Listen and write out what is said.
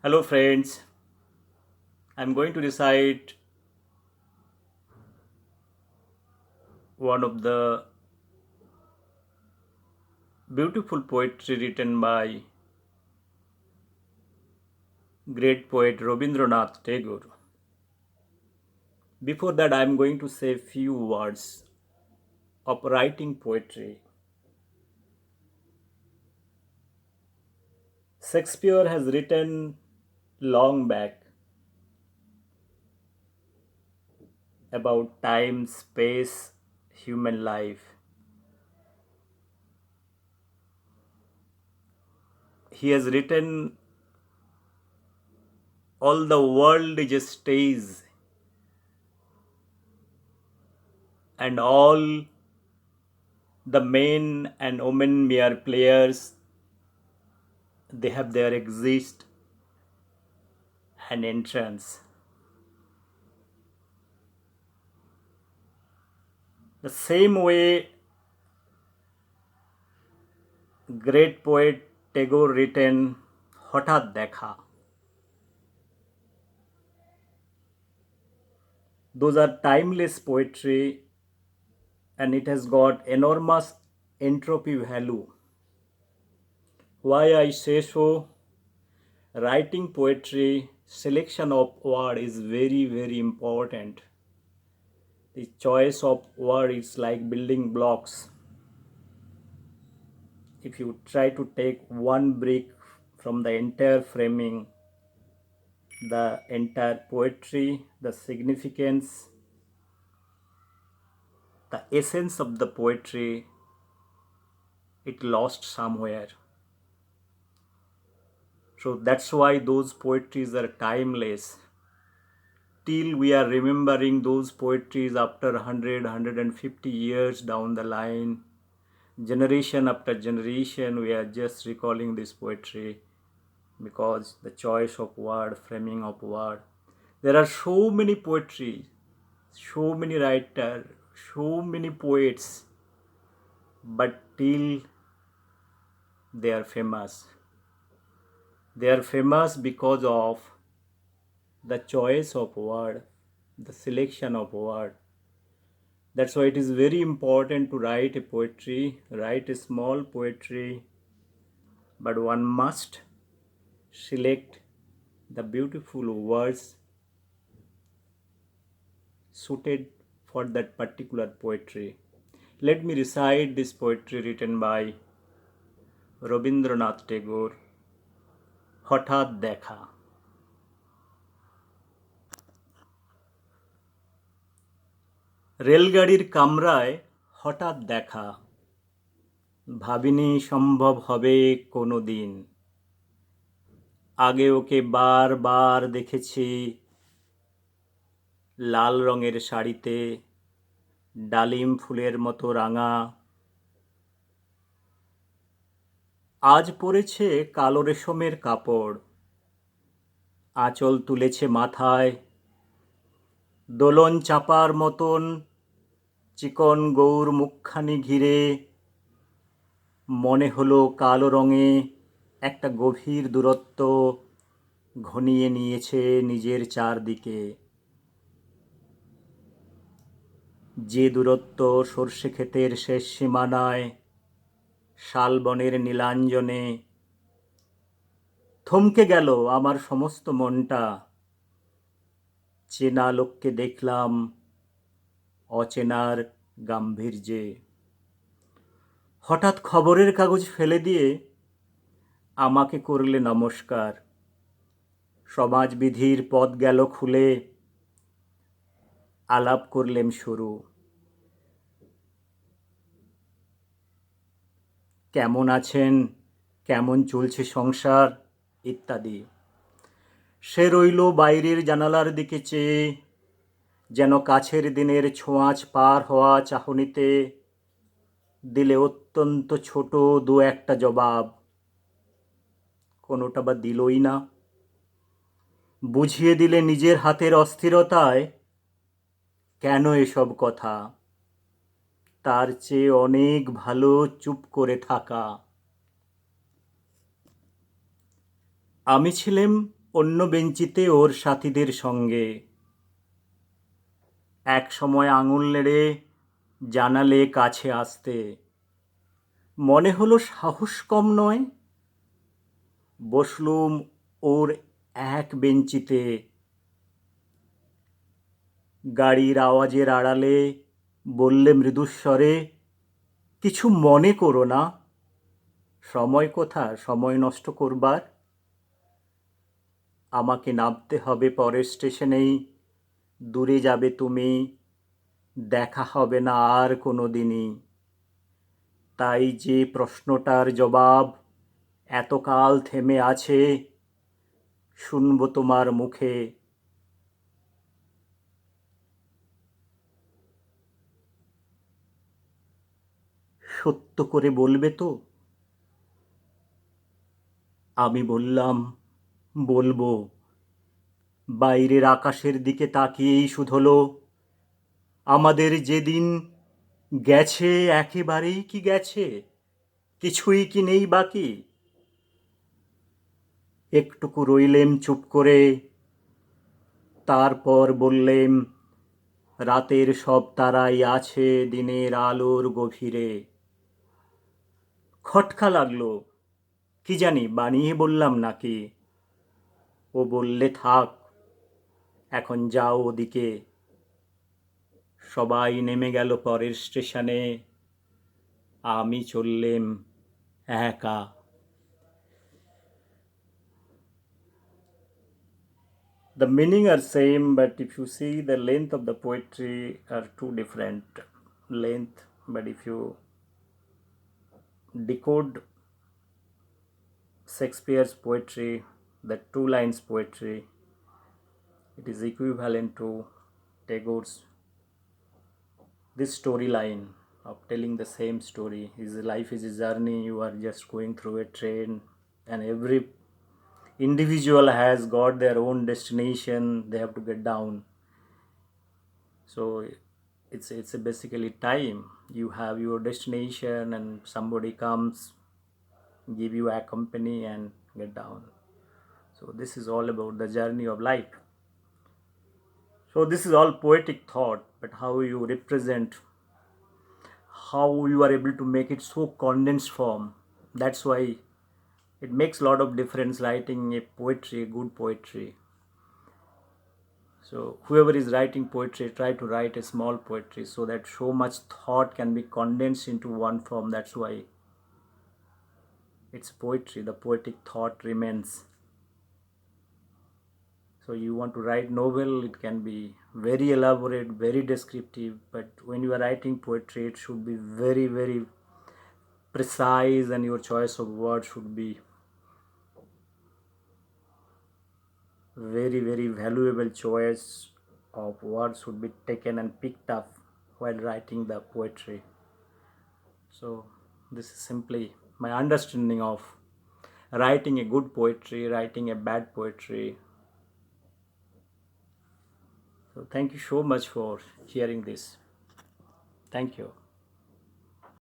Hello, friends. I'm going to recite one of the beautiful poetry written by great poet Rabindranath Tagore. Before that, I'm going to say few words of writing poetry. Shakespeare has written long back about time, space, human life. He has written all the world is a stage and all the men and women mere players, they have their exist and entrance. The same way, great poet Tagore written Hotat Dekha. Those are timeless poetry and it has got enormous entropy value. Why I say so? Writing poetry, selection of word is very, very important. The choice of word is like building blocks. If you try to take one brick from the entire framing, the entire poetry, the significance, the essence of the poetry, it lost somewhere. So that's why those poetries are timeless. Till we are remembering those poetries after 100, years down the line, generation after generation, we are just recalling this poetry because the choice of word, framing of word. There are so many poetry, so many writers, so many poets, but till they are famous. They are famous because of the choice of word, the selection of word. That's why it is very important to write a poetry, write a small poetry, but one must select the beautiful words suited for that particular poetry. Let me recite this poetry written by Rabindranath Tagore, হঠাৎ দেখা। রেলগাড়ির কামরায় হঠাৎ দেখা, ভাবিনি সম্ভব হবে কোনো দিন। আগে ওকে বারবার দেখেছি লাল রঙের শাড়িতে, ডালিম ফুলের মতো রাঙা। আজ পরেছে কালো রেশমের কাপড়, আঁচল তুলেছে মাথায়, দোলন চাপার মতন চিকন গৌর মুখখানি ঘিরে মনে হলো কালো রঙে একটা গভীর দূরত্ব ঘনিয়ে নিয়েছে নিজের চারদিকে। যে দূরত্ব সর্ষে ক্ষেতের শেষ সীমানায়, শালবনের নীলাঞ্জনে। থমকে গেল আমার সমস্ত মনটা, চেনা লোককে দেখলাম অচেনার গাম্ভীর্যে। হঠাৎ খবরের কাগজ ফেলে দিয়ে আমাকে করলে নমস্কার। সমাজবিধির পথ গেল খুলে, আলাপ করলেম শুরু। কেমন আছেন, কেমন চলছে সংসার ইত্যাদি। সে রইল বাইরের জানালার দিকে চেয়ে, যেন কাছের দিনের ছোঁয়াচ পার হওয়া চাহনিতে দিলে অত্যন্ত ছোট দু একটা জবাব। কোনোটা বা দিলই না। বুঝিয়ে দিলে নিজের হাতের অস্থিরতায় কেন এসব কথা, তার চেয়ে অনেক ভালো চুপ করে থাকা। আমি ছিলাম অন্য বেঞ্চিতে ওর সাথীদের সঙ্গে। এক সময় আঙুল নেড়ে জানালে কাছে আসতে, মনে হলো সাহস কম নয়। বসলুম ওর এক বেঞ্চিতে। গাড়ির আওয়াজের আড়ালে বললে মৃদুস্বরে, কিছু মনে করো না। সময় কোথা সময় নষ্ট করবার? আমাকে নামতে হবে পরের স্টেশনেই। দূরে যাবে তুমি, দেখা হবে না আর কোনো দিনই। তাই যে প্রশ্নটার জবাব এতকাল থেমে আছে, শুনবো তোমার মুখে। সত্য করে বলবে তো? আমি বললাম, বলবো। বাইরের আকাশের দিকে তাকিয়েই শুধলো, আমাদের যেদিন গেছে একেবারেই কি গেছে? কিছুই কি নেই বাকি? একটুকু রইলেম চুপ করে, তারপর বললেম, রাতের সব তারাই আছে দিনের আলোর গভীরে। খটকা লাগলো, কি জানি বানিয়ে বললাম নাকি। ও বললে, থাক, এখন যাও ওদিকে। সবাই নেমে গেল পরের স্টেশনে, আমি চললেম একা। The meaning are same, but if you see the length of the poetry are two different length. But if you decode Shakespeare's poetry, the two lines poetry, it is equivalent to Tagore's this storyline of telling the same story. His life is a journey. You are just going through a train, and every individual has got their own destination. They have to get down. So it's a basically time. You have your destination, and somebody comes, give you a company, and get down. So this is all about the journey of life. So this is all poetic thought, but how you represent, how you are able to make it so condensed form. That's why it makes a lot of difference writing a poetry, a good poetry. So whoever is writing poetry, try to write a small poetry so that so much thought can be condensed into one form. That's why it's poetry. The poetic thought remains. So you want to write novel, it can be very elaborate, very descriptive, but when you are writing poetry, it should be very, very precise, and your choice of words should be very, very valuable. Choice of words should be taken and picked up while writing the poetry. So this is simply my understanding of writing a good poetry, writing a bad poetry. So thank you so much for hearing this. Thank you.